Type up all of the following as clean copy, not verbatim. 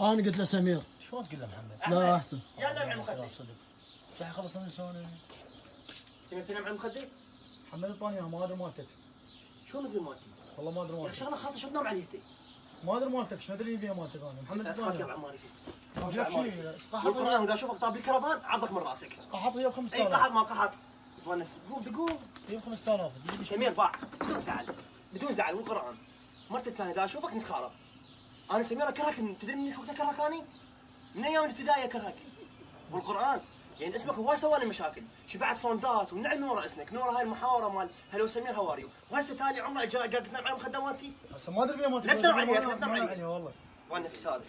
انا قلت له سمير. شلون تقول له محمد؟ لا احسن. يا نام على المخدة. صدق. صح خلصنا من لساني. سمير تنام على المخدة؟ محمد الطانية ما ادري مالتك. شو مدري مالتي؟ والله ما ادري يا مالتك. شغله خاصه شو تنام عليه انت؟ ما ادري مالتك، شو ادري بيها مالتك انا. محمد خاك الطانية. يا عماري. قحط اذا اشوفك طاب الكرفان عضك من راسك. قحط هي ب اي 5000. قحط ما قحط. تبغى نفسك قوم. هي ب 5000. سمير باع بدون زعل. بدون زعل والقران. مرت الثانيه اذا اشوفك نتخارب. انا سمير اكرهك، تدري من شو اكرهك اني؟ من ايام الابتدائي اكرهك. والقران يعني اسمك هواي سوالي مشاكل، شبعت صوندات ونعم من ورا اسمك، من ورا هاي المحاوره مال هلو سمير هواريو، وهسه تالي عمره جا تنام على المخده مالتي؟ هسه ما ادري بيها مالتك. لا تنام عليها، لا تنام عليها. عليها والله. وانا في سادس.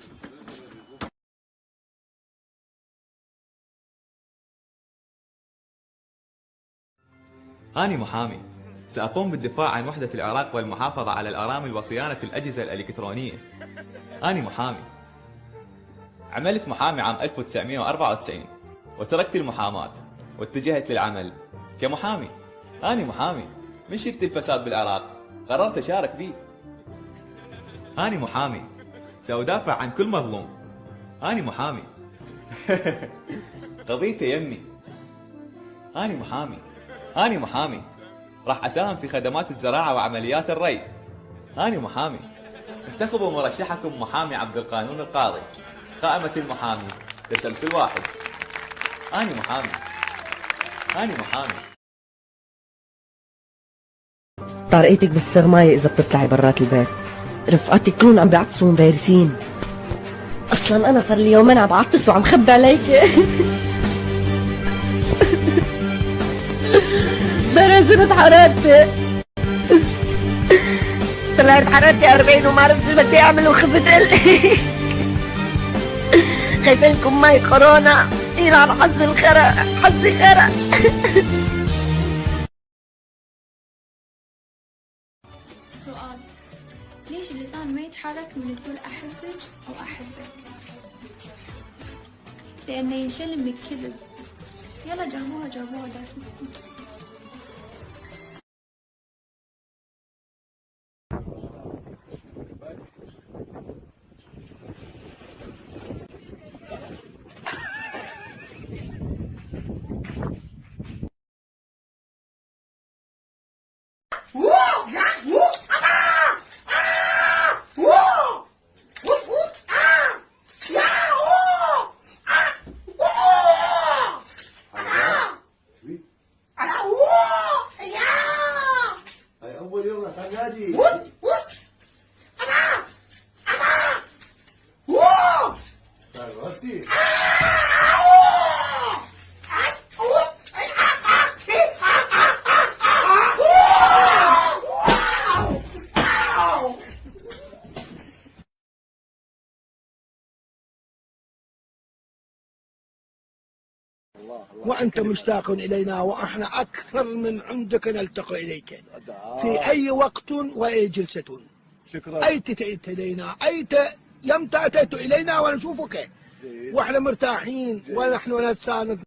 أنا محامي، سأقوم بالدفاع عن وحدة العراق والمحافظة على الأرامل وصيانة الأجهزة الإلكترونية. أنا محامي، عملت محامي عام 1994 وتركت المحاماة واتجهت للعمل كمحامي. أنا محامي، من شفت الفساد بالعراق قررت أشارك فيه. أنا محامي، سأدافع عن كل مظلوم. أنا محامي قضيته يمي. أنا محامي، راح أساهم في خدمات الزراعة وعمليات الري. أنا محامي، انتخبوا مرشحكم محامي عبد القانون القاضي. قائمة المحامي تسلسل واحد. أنا محامي. طريقتك بالسرماية إذا بتطلعي برات البيت، رفقاتك كلهم عم بيعطسوا مبارسين. أصلا أنا صار لي يومين عم بعطس وعم خبي عليك. برزت حرارتي، طلعت حرارتي 40 وما عرفت شو بدي أعمل وخفت قلبي. خايفينكم معي كورونا يلعن حظي الخرا، حظي خرا. سؤال: ليش اللسان ما يتحرك من تقول أحبك أو أحبك؟ لأنه ينشل من الكذب. يلا جربوها دافي. أول يوم تعال نادي. تعال راسي. وأنت مشتاق إلينا وإحنا أكثر من عندك نلتقي إليك في أي وقت وأي جلسة. شكرا. أيت أتيت إلينا، يمتى أتيت إلينا ونشوفك وإحنا مرتاحين ونحن نتساند.